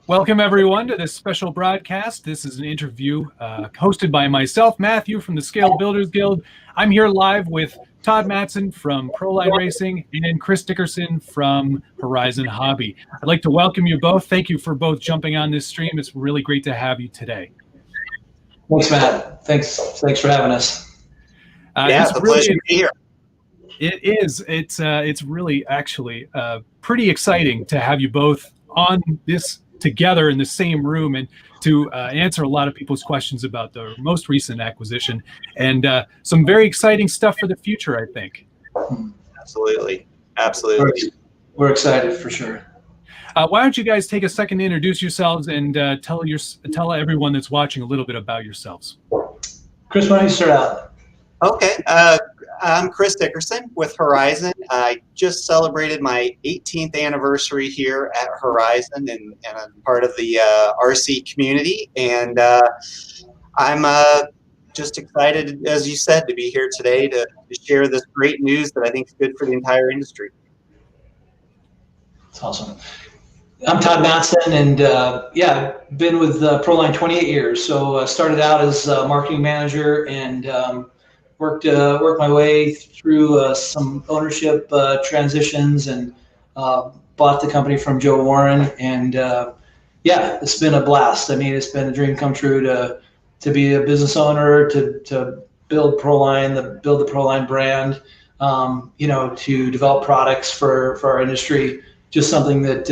Welcome, everyone, to this special broadcast. This is an interview hosted by myself, Matthew, from the Scale Builders Guild. I'm here live with Todd Mattson from ProLine Racing and Chris Dickerson from Horizon Hobby. I'd like to welcome you both. Thank you for both jumping on this stream. It's really great to have you today. Thanks, Matt. Thanks for having us. It's a pleasure to be here. It is. It's really actually pretty exciting to have you both on this together in the same room and to answer a lot of people's questions about the most recent acquisition and some very exciting stuff for the future, I think. Absolutely. We're excited for sure. Why don't you guys take a second to introduce yourselves and tell everyone that's watching a little bit about yourselves. Chris, why don't you start out? Okay. I'm Chris Dickerson with Horizon. I just celebrated my 18th anniversary here at Horizon, and I'm part of the RC community. And I'm just excited, as you said, to be here today to share this great news that I think is good for the entire industry. That's awesome. I'm Todd Mattson, and I've been with ProLine 28 years. So started out as a marketing manager and worked my way through some ownership transitions and bought the company from Joe Warren. And it's been a blast. I mean, it's been a dream come true to be a business owner, to build ProLine, build the ProLine brand, to develop products for our industry. Just something that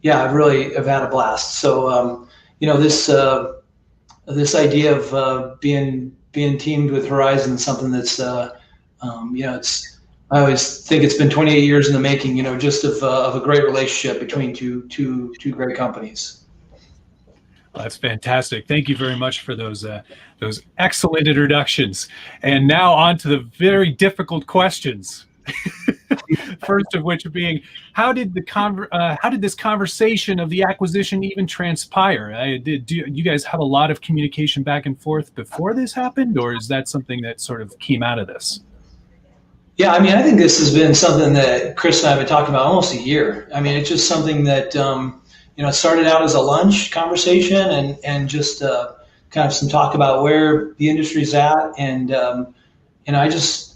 I've had a blast. So this idea of being teamed with Horizon is something that's I always think it's been 28 years in the making, just of a great relationship between two great companies. Well, that's fantastic. Thank you very much for those excellent introductions. And now on to the very difficult questions. First of which being, how did this conversation of the acquisition even transpire? Do you guys have a lot of communication back and forth before this happened, or is that something that sort of came out of this? Yeah, I mean, I think this has been something that Chris and I have been talking about almost a year. I mean, it's just something that it started out as a lunch conversation and just kind of some talk about where the industry's at, and I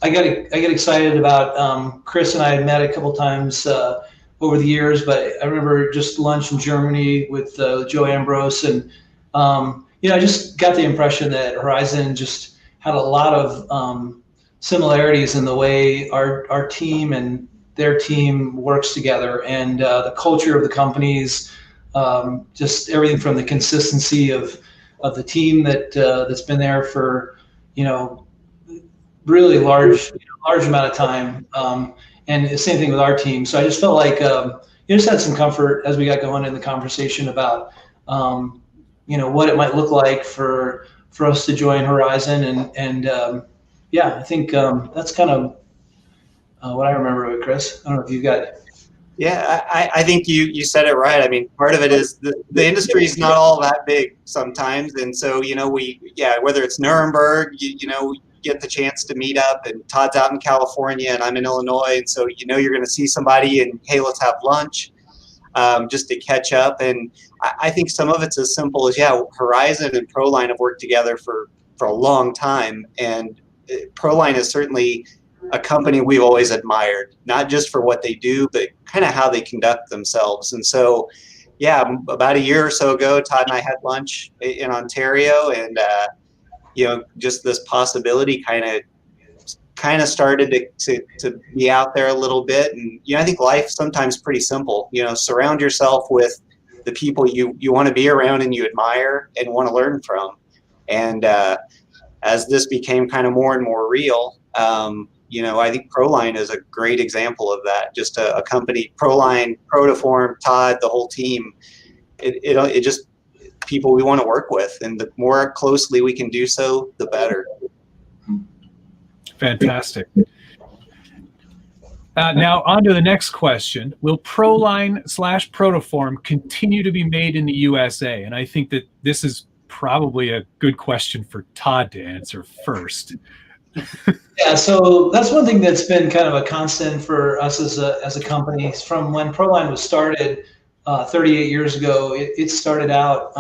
get excited about Chris and I had met a couple times over the years, but I remember just lunch in Germany with Joe Ambrose, and I just got the impression that Horizon just had a lot of similarities in the way our team and their team works together, and the culture of the companies, just everything from the consistency of the team that's been there for really large amount of time, and the same thing with our team. So I just felt like just had some comfort as we got going in the conversation about what it might look like for us to join Horizon, and I think that's kind of what I remember of it, Chris. I don't know if you got. Yeah, I think you said it right. I mean, part of it is the industry is not all that big sometimes, and so whether it's Nuremberg, get the chance to meet up, and Todd's out in California and I'm in Illinois, and so you're going to see somebody and hey, let's have lunch, just to catch up. And I think some of it's as simple as Horizon and ProLine have worked together for a long time, and ProLine is certainly a company we've always admired, not just for what they do, but kind of how they conduct themselves. And so about a year or so ago, Todd and I had lunch in Ontario, and just this possibility kind of started to be out there a little bit. And I think life sometimes pretty simple. Surround yourself with the people you want to be around and you admire and want to learn from. And as this became kind of more and more real, I think ProLine is a great example of that. Just a company, ProLine, Protoform, Todd, the whole team. It just people we want to work with, and the more closely we can do so, the better. Fantastic. Now on to the next question. Will ProLine/Protoform continue to be made in the USA? And I think that this is probably a good question for Todd to answer first. Yeah, so that's one thing that's been kind of a constant for us as a company. From when ProLine was started, 38 years ago. It started out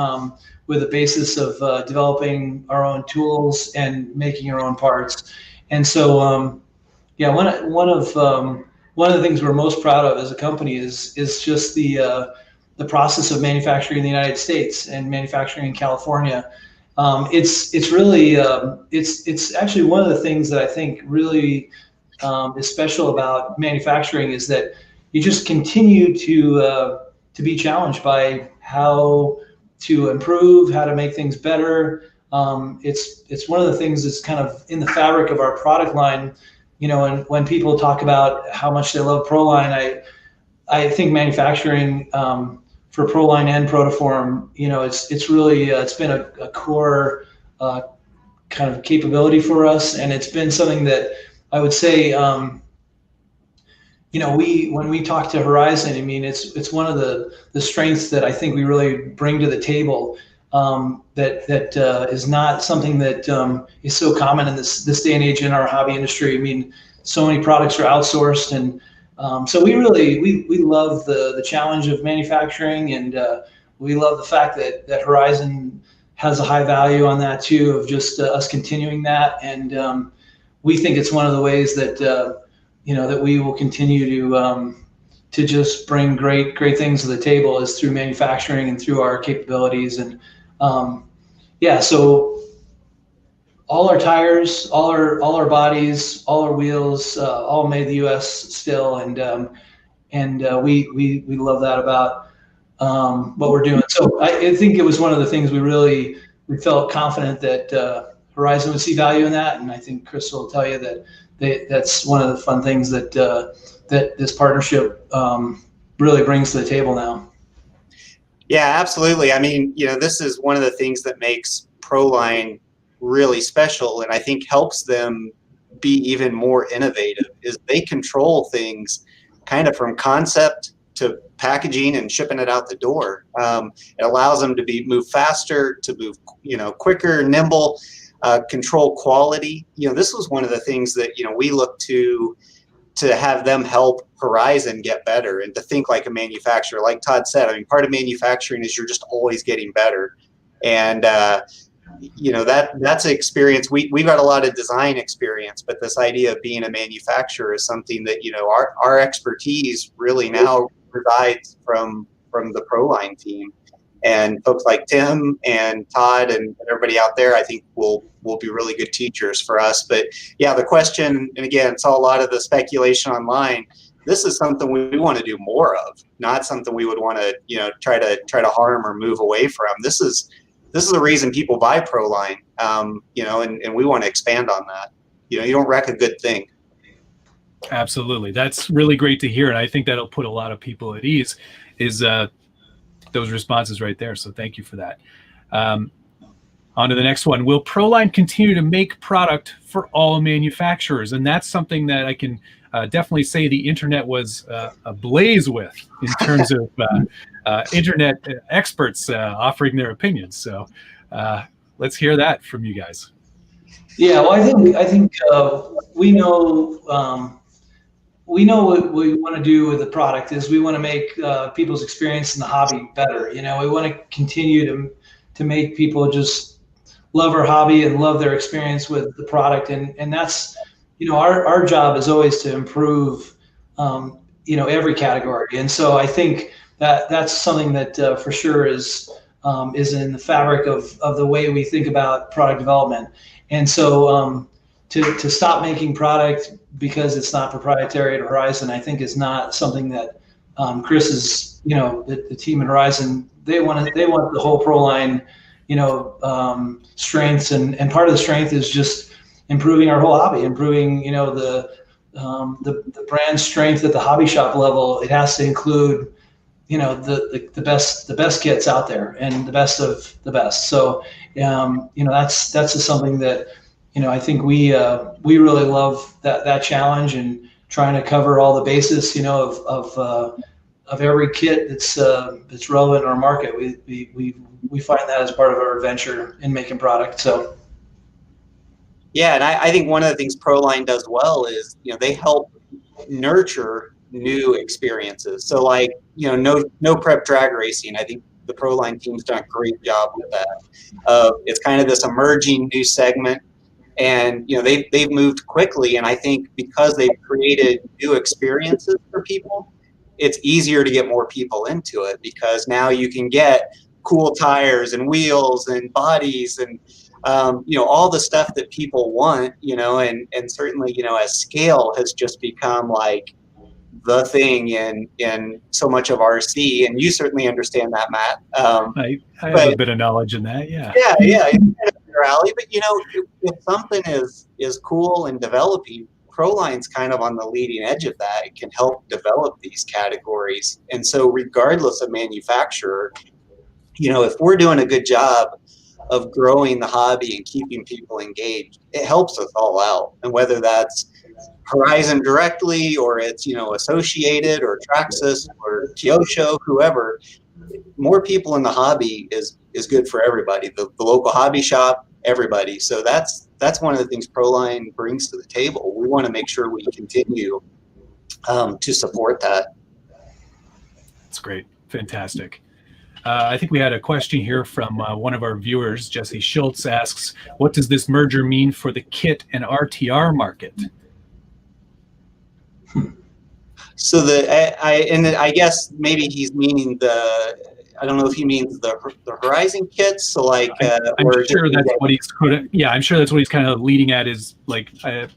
with a basis of developing our own tools and making our own parts. And so, yeah, one of the things we're most proud of as a company is just the process of manufacturing in the United States and manufacturing in California. It's really it's actually one of the things that I think really is special about manufacturing is that you just continue to be challenged by how to improve, how to make things better. It's one of the things that's kind of in the fabric of our product line. And when people talk about how much they love ProLine, I think manufacturing for ProLine and Protoform, it's really it's been a core kind of capability for us, and it's been something that I would say. When we talk to Horizon, I mean, it's one of the strengths that I think we really bring to the table. That is not something that is so common in this day and age in our hobby industry. I mean, so many products are outsourced, and so we love the challenge of manufacturing, and we love the fact that Horizon has a high value on that too, of just us continuing that, and we think it's one of the ways that that we will continue to just bring great things to the table is through manufacturing and through our capabilities. And so all our tires, all our bodies, all our wheels, all made in the U.S. still, and we love that about what we're doing. So I think it was one of the things we felt confident that Horizon would see value in that, and I think Chris will tell you that that's one of the fun things that this partnership really brings to the table now. Yeah, absolutely. I mean, this is one of the things that makes ProLine really special, and I think helps them be even more innovative, is they control things kind of from concept to packaging and shipping it out the door. It allows them to move faster, to move quicker, nimble, control quality. This was one of the things that we look to have them help Horizon get better, and to think like a manufacturer. Like Todd said, I mean, part of manufacturing is you're just always getting better, and that's an experience. We've got a lot of design experience, but this idea of being a manufacturer is something that our expertise really now resides from the ProLine team. And folks like Tim and Todd and everybody out there, I think will be really good teachers for us. But yeah, the question, and again, it's a lot of the speculation online. This is something we want to do more of, not something we would want to try to harm or move away from. This is the reason people buy ProLine, and we want to expand on that. You don't wreck a good thing. Absolutely, that's really great to hear, and I think that'll put a lot of people at ease. Is those responses right there. So thank you for that. On to the next one. Will ProLine continue to make product for all manufacturers? And that's something that I can definitely say the internet was ablaze with in terms of internet experts offering their opinions. So let's hear that from you guys. Yeah, well, I think we know what we want to do with the product is we want to make people's experience in the hobby better. We want to continue to make people just love our hobby and love their experience with the product. And that's, our job is always to improve, every category. And so I think that's something that for sure is in the fabric of the way we think about product development. And so to stop making product because it's not proprietary at Horizon, I think is not something that Chris is, the team at Horizon, they want the whole ProLine, strengths, and part of the strength is just improving our whole hobby, improving, the brand strength at the hobby shop level. It has to include, the best kits out there and the best of the best. So, that's just something that, I think we really love that challenge, and trying to cover all the bases, of every kit that's relevant in our market. We find that as part of our adventure in making product. So. Yeah, and I think one of the things ProLine does well is, they help nurture new experiences. So like, no prep drag racing. I think the ProLine team's done a great job with that. It's kind of this emerging new segment, and they've moved quickly. And I think because they've created new experiences for people, it's easier to get more people into it, because now you can get cool tires and wheels and bodies and all the stuff that people want, and certainly, as scale has just become like the thing in so much of RC, and you certainly understand that, Matt. I have a bit of knowledge in that, yeah. Yeah, it's kind of your alley. But if something is cool and developing, ProLine's kind of on the leading edge of that. It can help develop these categories, and so regardless of manufacturer, if we're doing a good job of growing the hobby and keeping people engaged, it helps us all out. And whether that's Horizon directly, or it's Associated or Traxxas or Kyosho, whoever, more people in the hobby is good for everybody. The local hobby shop, everybody. So that's one of the things ProLine brings to the table. We want to make sure we continue to support that. That's great, fantastic. I think we had a question here from one of our viewers. Jesse Schultz asks, what does this merger mean for the kit and RTR market? So I guess maybe he's meaning I don't know if he means the Horizon kits. So like, I'm sure that's what he's I'm sure that's what he's kind of leading at, is like,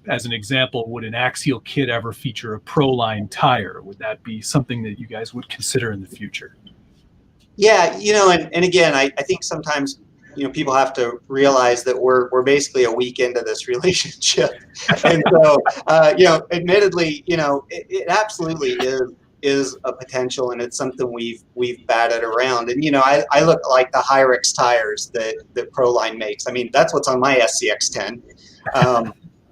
as an example, would an Axial kit ever feature a ProLine tire? Would that be something that you guys would consider in the future? Yeah, and again, I think sometimes, people have to realize that we're basically a week into this relationship. And so, admittedly, it absolutely is a potential, and it's something we've batted around. And, I look like the Hyrix tires that ProLine makes. I mean, that's what's on my SCX10.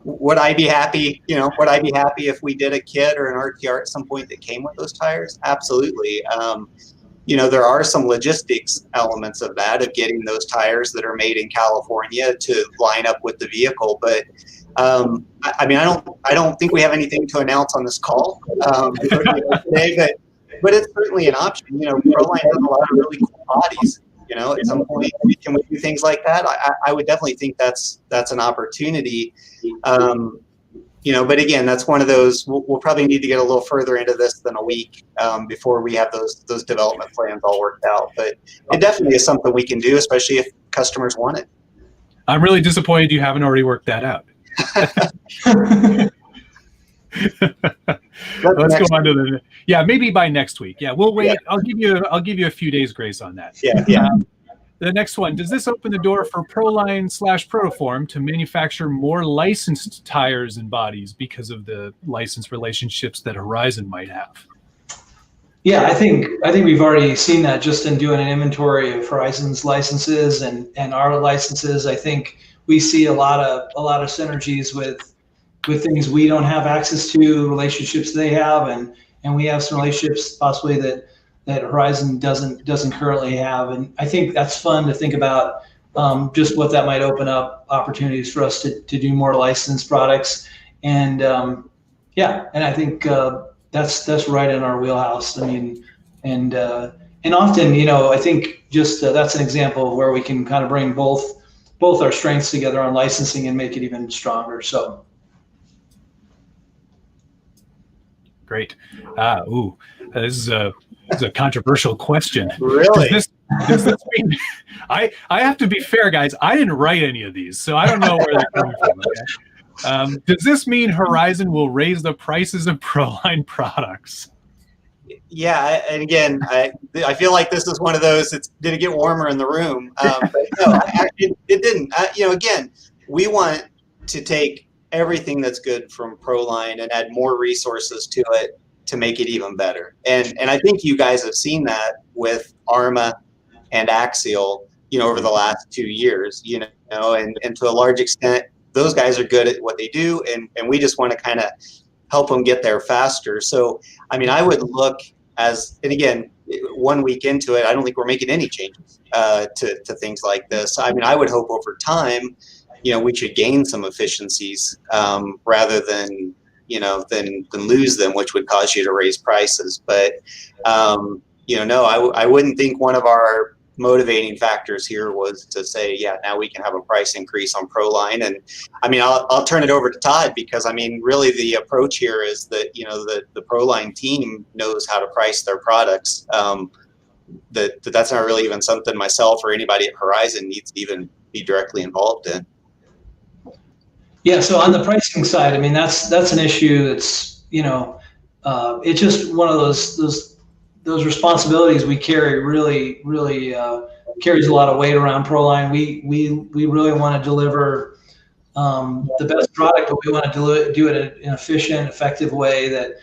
Would I be happy, if we did a kit or an RTR at some point that came with those tires? Absolutely. There are some logistics elements of that, of getting those tires that are made in California to line up with the vehicle. But I don't think we have anything to announce on this call today. But it's certainly an option. ProLine has a lot of really cool bodies. At some point, can we do things like that? I would definitely think that's an opportunity. But again, that's one of those, we'll probably need to get a little further into this than a week before we have those development plans all worked out. But it definitely is something we can do, especially if customers want it. I'm really disappointed you haven't already worked that out. Let's go on to maybe by next week. Yeah, we'll wait. Yeah. I'll give you a few days grace on that. Yeah. The next one, does this open the door for ProLine/Protoform to manufacture more licensed tires and bodies because of the license relationships that Horizon might have? Yeah, I think we've already seen that just in doing an inventory of Horizon's licenses and our licenses. I think we see a lot of synergies with things we don't have access to, relationships they have, and we have some relationships possibly that Horizon doesn't currently have. And I think that's fun to think about, just what that might open up opportunities for us to do more licensed products. And and I think that's right in our wheelhouse. I mean, and often, I think just that's an example of where we can kind of bring both our strengths together on licensing and make it even stronger. So. Great. This is a controversial question. Really? Does this mean, I have to be fair, guys. I didn't write any of these, so I don't know where they're coming from. Okay? Does this mean Horizon will raise the prices of ProLine products? Yeah, and again, I feel like this is one of those. Did it get warmer in the room? But no, it didn't. Again, we want to take everything that's good from ProLine and add more resources to it to make it even better. And I think you guys have seen that with Arma and Axial, over the last 2 years, and to a large extent, those guys are good at what they do, and we just want to kind of help them get there faster. So, I mean, I would look and again, 1 week into it, I don't think we're making any changes to things like this. I mean, I would hope over time, we should gain some efficiencies rather than, than lose them, which would cause you to raise prices. But no, I wouldn't think one of our motivating factors here was to say, yeah, now we can have a price increase on ProLine. And I mean, I'll turn it over to Todd, because I mean, really the approach here is that, the ProLine team knows how to price their products. That's not really even something myself or anybody at Horizon needs to even be directly involved in. Yeah. So on the pricing side, I mean, that's an issue that's, it's just one of those responsibilities we carry really carries a lot of weight around ProLine. We really want to deliver the best product, but we want to do it in an efficient, effective way that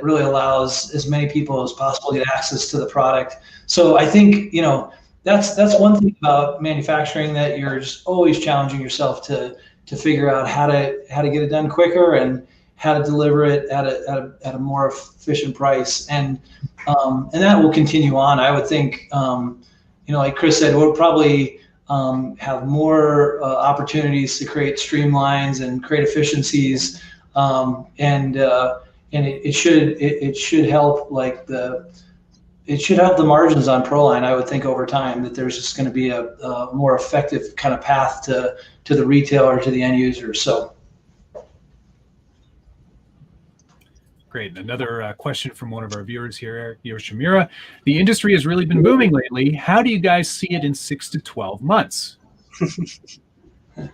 really allows as many people as possible to get access to the product. So I think that's one thing about manufacturing, that you're just always challenging yourself to figure out how to get it done quicker and how to deliver it at a more efficient price, and that will continue on. I would think, like Chris said, we'll probably have more opportunities to create streamlines and create efficiencies, and it should help it should help the margins on ProLine. I would think over time that there's just going to be a more effective kind of path to the retailer, to the end user. So. Great. Another question from one of our viewers here, Yoshimura. The industry has really been booming lately. How do you guys see it in 6 to 12 months? I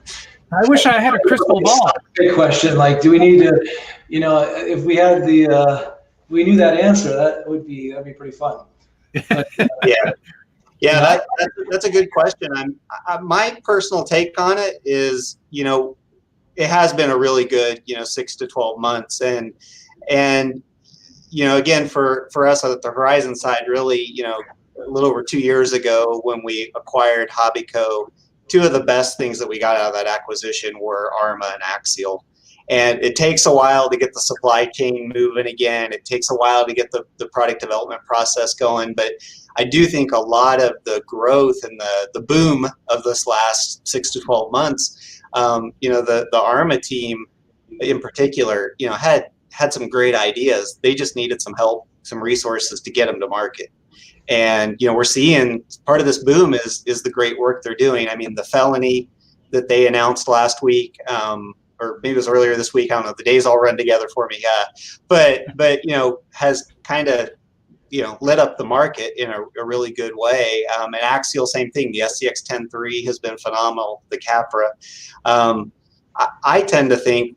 wish I had a crystal ball. Good question. Like, do we need to, if we had we knew that answer, that'd be pretty fun. But, yeah, that's a good question. My personal take on it is, it has been a really good, 6 to 12 months, and again, for us at the Horizon side, really, a little over 2 years ago when we acquired Hobbyco, two of the best things that we got out of that acquisition were ARMA and Axial. And it takes a while to get the supply chain moving again. It takes a while to get the product development process going. But I do think a lot of the growth and the boom of this last 6 to 12 months, the ARMA team in particular, had some great ideas. They just needed some help, some resources to get them to market. And, we're seeing part of this boom is the great work they're doing. I mean, the felony that they announced last week, or maybe it was earlier this week, I don't know, the days all run together for me. But has kind of, lit up the market in a really good way. And Axial, same thing. The SCX 10.3 has been phenomenal. The Capra. I tend to think,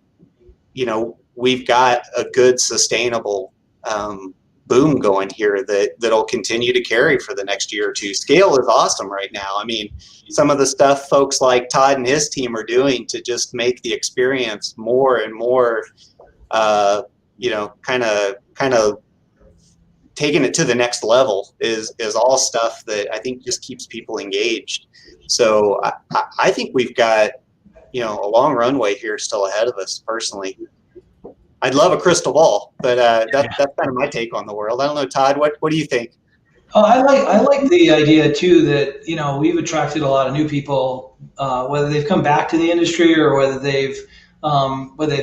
we've got a good sustainable boom going here that'll continue to carry for the next year or two. Scale is awesome right now. I mean, some of the stuff folks like Todd and his team are doing to just make the experience more and more, kind of taking it to the next level is all stuff that I think just keeps people engaged. So I think we've got, a long runway here still ahead of us personally. I'd love a crystal ball, but that's kind of my take on the world. I don't know, Todd, what do you think? Oh, I like the idea too that we've attracted a lot of new people, whether they've come back to the industry or whether they've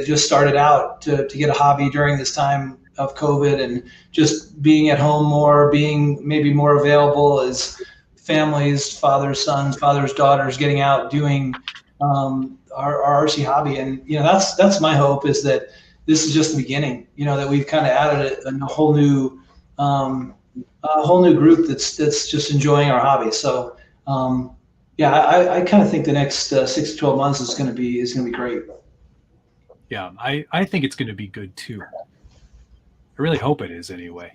just started out to get a hobby during this time of COVID, and just being at home more, being maybe more available as families, fathers, sons, fathers, daughters, getting out doing our RC hobby. And that's my hope, is that this is just the beginning, that we've kind of added a whole new group that's just enjoying our hobby. So I kind of think the next 6 to 12 months is going to be great. Yeah, I think it's going to be good too. I really hope it is anyway.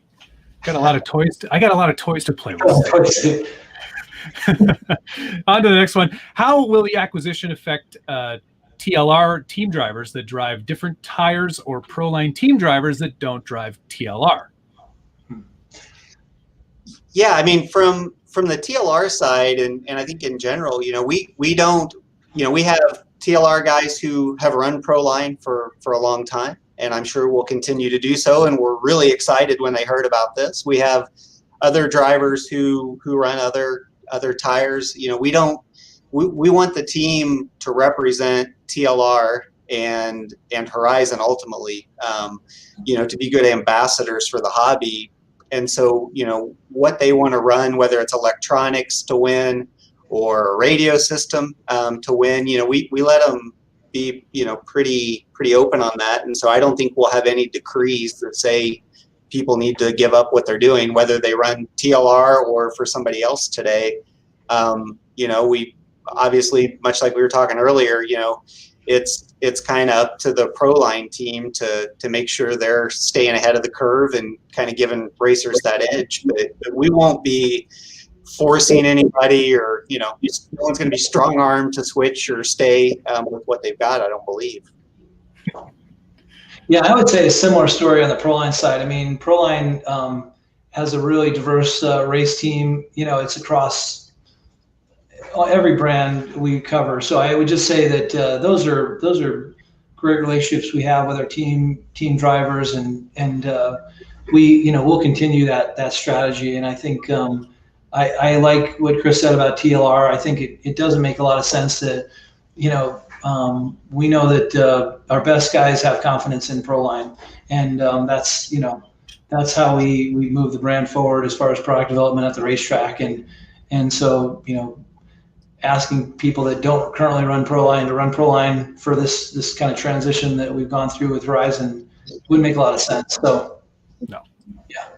I got a lot of toys to play with. On to the next one. How will the acquisition affect TLR team drivers that drive different tires, or ProLine team drivers that don't drive TLR? Yeah, I mean, from the TLR side, and I think in general, we don't, we have TLR guys who have run ProLine for a long time, and I'm sure will continue to do so. And we're really excited when they heard about this. We have other drivers who run other tires. We want the team to represent TLR and Horizon ultimately, to be good ambassadors for the hobby. And so, what they want to run, whether it's electronics to win or a radio system to win, we let them be, pretty open on that. And so I don't think we'll have any decrees that say people need to give up what they're doing, whether they run TLR or for somebody else today. We obviously, much like we were talking earlier, it's kind of up to the ProLine team to make sure they're staying ahead of the curve and kind of giving racers that edge. But we won't be forcing anybody, or no one's going to be strong-armed to switch or stay with what they've got, I don't believe. Yeah, I would say a similar story on the ProLine side. I mean, ProLine has a really diverse race team. It's across every brand we cover. So I would just say that those are great relationships we have with our team drivers, and we'll continue that strategy. And I think I like what Chris said about TLR. I think it doesn't make a lot of sense that we know that our best guys have confidence in ProLine, and that's how we move the brand forward as far as product development at the racetrack. And so asking people that don't currently run ProLine to run ProLine for this kind of transition that we've gone through with Horizon wouldn't make a lot of sense. So no. Yeah.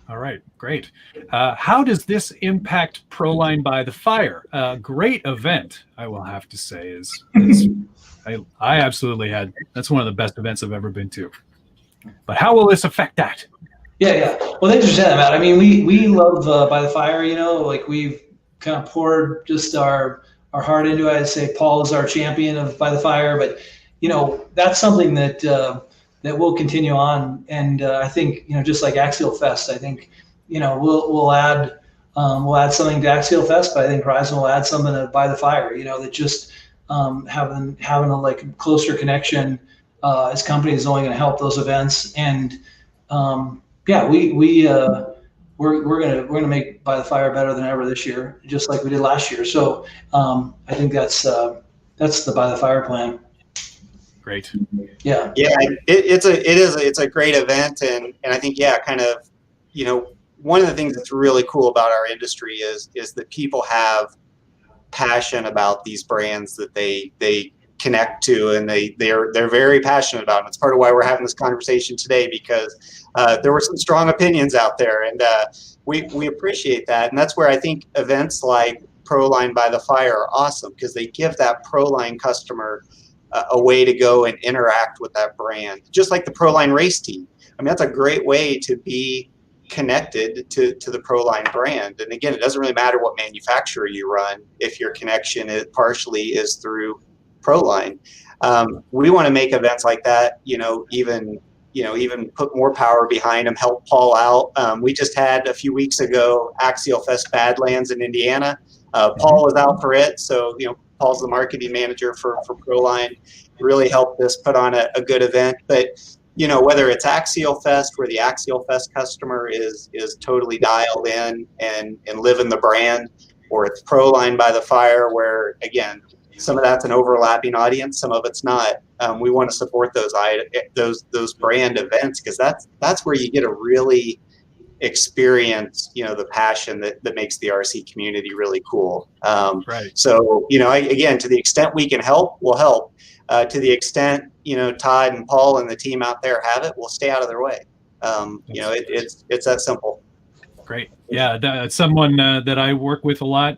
All right, great. How does this impact ProLine by the Fire? Great event, I will have to say. I absolutely that's one of the best events I've ever been to. But how will this affect that? Yeah. Well, thanks for saying that, Matt. I mean, we love By the Fire. Like we've kind of poured just our heart into it. I'd say Paul is our champion of By the Fire, but that's something that will continue on. And I think just like Axialfest, I think we'll add something to Axialfest, but I think Horizon will add something to By the Fire. That just having a closer connection as companies is only going to help those events. And we're gonna make By the Fire better than ever this year, just like we did last year. So I think that's the By the Fire plan. Great. Yeah. It's a great event, and I think kind of one of the things that's really cool about our industry is that people have passion about these brands that they connect to, and they're very passionate about. And it's part of why we're having this conversation today, because there were some strong opinions out there, and we appreciate that. And that's where I think events like ProLine By the Fire are awesome, because they give that ProLine customer a way to go and interact with that brand, just like the ProLine race team. I mean, that's a great way to be connected to the ProLine brand. And again, it doesn't really matter what manufacturer you run if your connection partially is through ProLine. We want to make events like that, even put more power behind them, help Paul out. We just had a few weeks ago Axialfest Badlands in Indiana. Paul was out for it, so Paul's the marketing manager for ProLine. Really helped us put on a good event. But whether it's Axialfest, where the Axialfest customer is totally dialed in and living the brand, or it's ProLine By the Fire, where again, some of that's an overlapping audience, some of it's not. We want to support those brand events, because that's where you get a really experience the passion that makes the RC community really cool. Right. So again, to the extent we can help, we'll help. To the extent Todd and Paul and the team out there have it, we'll stay out of their way. It's that simple. Great. Yeah, someone that I work with a lot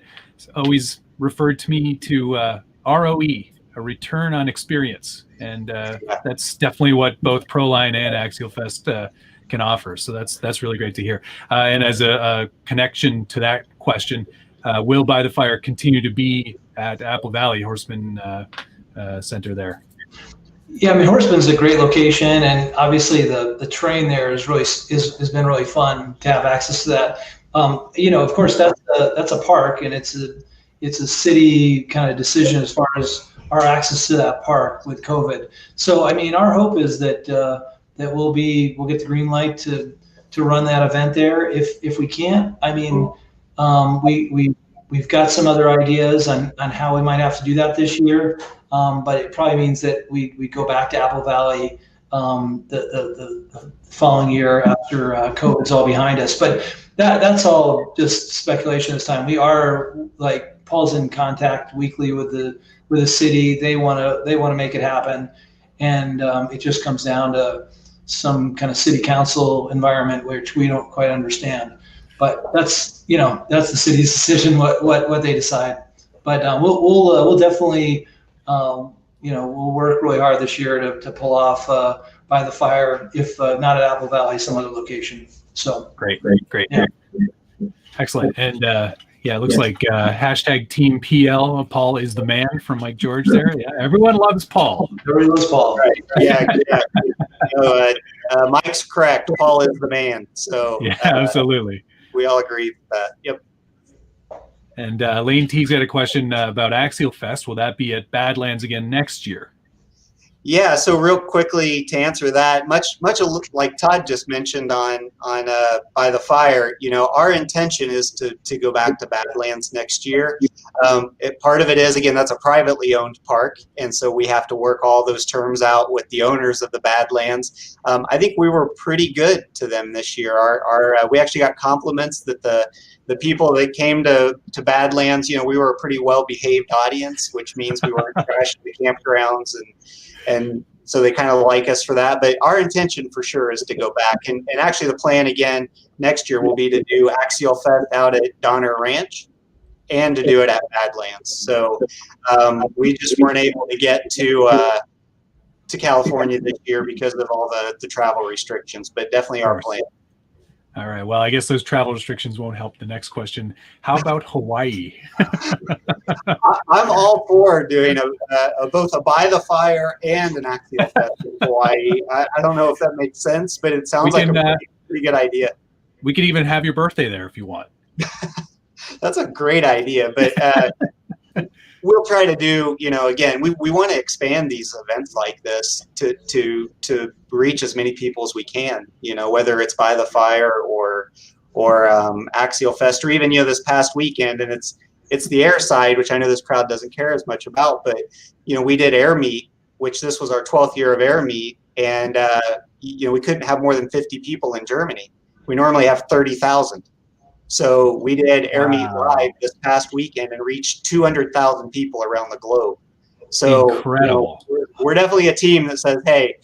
always referred to me to ROE, a return on experience, and that's definitely what both ProLine and Axialfest can offer. So that's really great to hear. And as a connection to that question, will By the Fire continue to be at Apple Valley Horseman Center there? Yeah, I mean, Horseman's a great location, and obviously the terrain there has been really fun to have access to that. Of course, that's a park, and it's a city kind of decision as far as our access to that park with COVID. So, I mean, our hope is that we'll get the green light to run that event there. If we can't, I mean, We've got some other ideas on how we might have to do that this year, but it probably means that we go back to Apple Valley the following year after COVID's all behind us. But that's all just speculation this time. We are, like, Paul's in contact weekly with the city. They want to make it happen, and it just comes down to some kind of city council environment which we don't quite understand. But that's the city's decision what they decide. But we'll definitely we'll work really hard this year to pull off by the fire, if not at Apple Valley, some other location. So great. Yeah. Excellent. And it looks like hashtag Team PL. Paul is the man from Mike George there. Yeah, everyone loves Paul. Everybody loves Paul. Right. Yeah. Mike's correct. Paul is the man. So yeah, absolutely. We all agree with that. Yep. And Lane T's got a question about Axialfest. Will that be at Badlands again next year? Yeah, so real quickly to answer that, much like Todd just mentioned on By the Fire, our intention is to go back to Badlands next year. Part of it is, again, that's a privately owned park, and so we have to work all those terms out with the owners of the Badlands. I think we were pretty good to them this year. We actually got compliments that the people that came to Badlands, we were a pretty well-behaved audience, which means we weren't trashing the campgrounds, and so they kind of like us for that. But our intention for sure is to go back. And actually the plan again next year will be to do Axialfest out at Donner Ranch and to do it at Badlands. So we just weren't able to get to California this year because of all the travel restrictions, but definitely our plan. All right. Well, I guess those travel restrictions won't help the next question. How about Hawaii? I'm all for doing both a By the Fire and an Axialfest in Hawaii. I don't know if that makes sense, but it sounds like a pretty good idea. We could even have your birthday there if you want. That's a great idea, but we'll try to do, again, we want to expand these events like this to reach as many people as we can, whether it's By the Fire or Axialfest, or even, this past weekend. And it's the air side, which I know this crowd doesn't care as much about, but, we did Air Meet, which this was our 12th year of Air Meet. And, we couldn't have more than 50 people in Germany. We normally have 30,000. So we did Air Meet Live this past weekend and reached 200,000 people around the globe. So incredible. We're definitely a team that says, hey,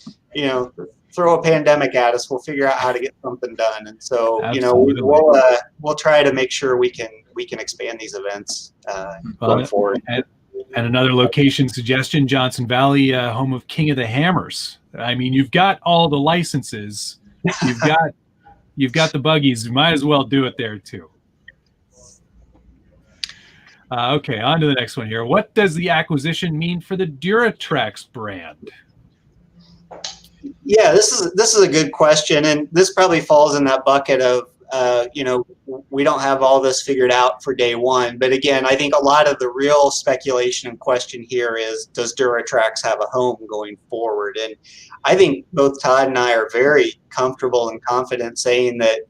throw a pandemic at us, we'll figure out how to get something done. And so, we'll try to make sure we can expand these events going forward. And another location suggestion, Johnson Valley, home of King of the Hammers. I mean, you've got all the licenses. You've got the buggies. You might as well do it there too. Okay, on to the next one here. What does the acquisition mean for the Duratraxs brand? Yeah, this is a good question, and this probably falls in that bucket of we don't have all this figured out for day one. But again, I think a lot of the real speculation and question here is, does Duratraxs have a home going forward? And I think both Todd and I are very comfortable and confident saying that,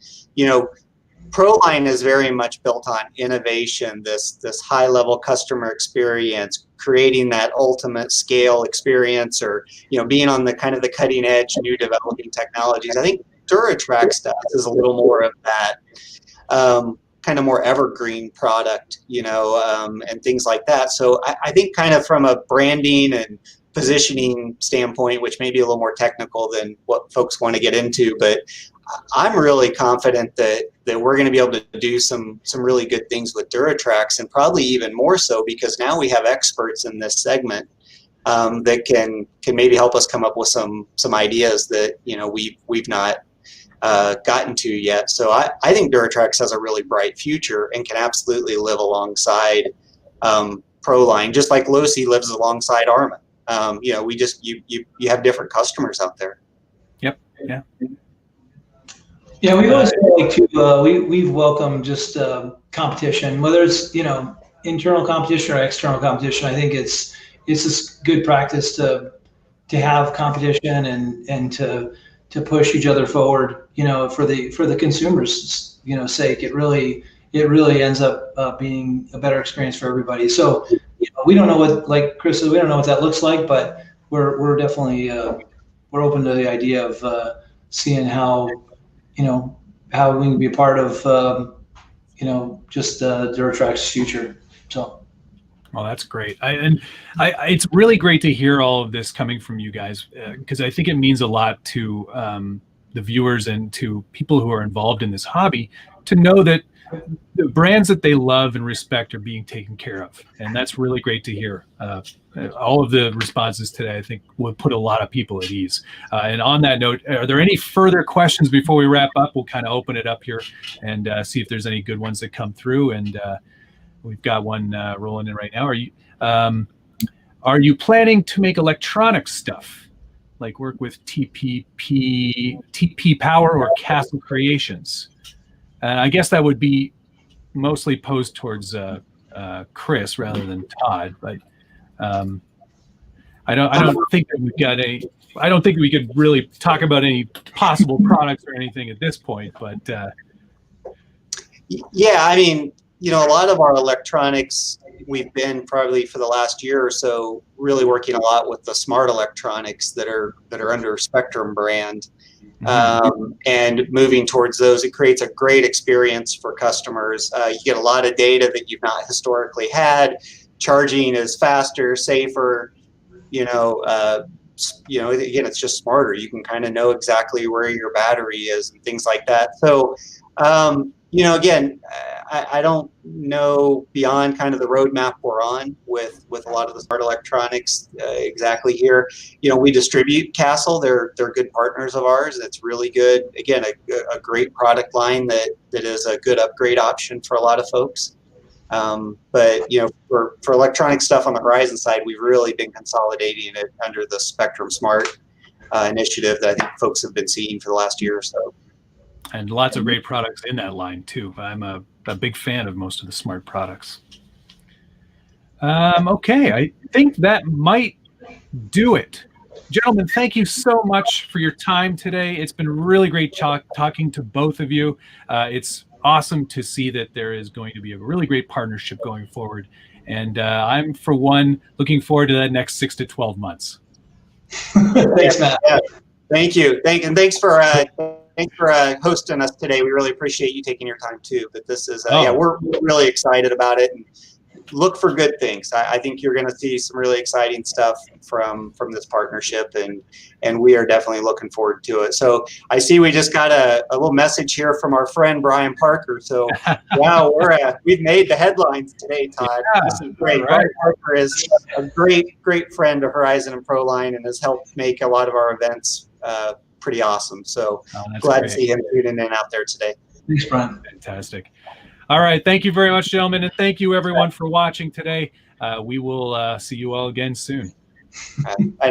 ProLine is very much built on innovation, this high level customer experience, creating that ultimate scale experience, or being on the kind of the cutting edge new developing technologies. I think Duratraxs is a little more of that kind of more evergreen product, and things like that. So I think kind of from a branding and positioning standpoint, which may be a little more technical than what folks want to get into, but I'm really confident that we're going to be able to do some really good things with Duratraxs, and probably even more so because now we have experts in this segment that can maybe help us come up with some ideas that we've not gotten to yet. So I think Duratraxs has a really bright future and can absolutely live alongside ProLine, just like Losi lives alongside Arma. You have different customers out there. Yep. Yeah. Yeah, we've always like to we've welcomed just competition, whether it's internal competition or external competition. I think it's just good practice to have competition and to push each other forward. For the consumers' sake, it it really ends up being a better experience for everybody. So, we don't know what, like Chris said, we don't know what that looks like, but we're definitely we're open to the idea of seeing how how we can be a part of just Duratraxs' future. So. Well, that's great. It's really great to hear all of this coming from you guys, because I think it means a lot to the viewers and to people who are involved in this hobby to know that the brands that they love and respect are being taken care of. And that's really great to hear. All of the responses today, I think, would put a lot of people at ease. And on that note, are there any further questions before we wrap up? We'll kind of open it up here and see if there's any good ones that come through. And we've got one rolling in right now. Are you planning to make electronic stuff, like work with TP Power or Castle Creations? And I guess that would be mostly posed towards Chris rather than Todd. But I don't think that we've got any. I don't think we could really talk about any possible products or anything at this point. But yeah, I mean, a lot of our electronics, we've been probably for the last year or so really working a lot with the smart electronics that are under Spectrum brand, and moving towards those. It creates a great experience for customers. You get a lot of data that you've not historically had. Charging is faster, safer. Again, it's just smarter. You can kind of know exactly where your battery is and things like that. So. Again, I don't know beyond kind of the roadmap we're on with a lot of the smart electronics exactly here. We distribute Castle. They're good partners of ours. It's really good. Again, a great product line that is a good upgrade option for a lot of folks. But for electronic stuff on the Horizon side, we've really been consolidating it under the Spectrum Smart initiative that I think folks have been seeing for the last year or so. And lots of great products in that line too. I'm a big fan of most of the smart products. Okay, I think that might do it. Gentlemen, thank you so much for your time today. It's been really great talking to both of you. It's awesome to see that there is going to be a really great partnership going forward. And I'm, for one, looking forward to that next 6 to 12 months. Thanks, Matt. Yeah. Thank you. Thanks for hosting us today. We really appreciate you taking your time too. But this is, we're really excited about it, and look for good things. I think you're going to see some really exciting stuff from this partnership, and we are definitely looking forward to it. So I see we just got a little message here from our friend Brian Parker. So wow, we've made the headlines today, Todd. Yeah, this is great. Right. Brian Parker is a great friend of Horizon and ProLine, and has helped make a lot of our events pretty awesome. So glad to see him tuning in out there today. Thanks, Brian. Fantastic. All right. Thank you very much, gentlemen. And thank you, everyone, for watching today. We will see you all again soon. Bye now.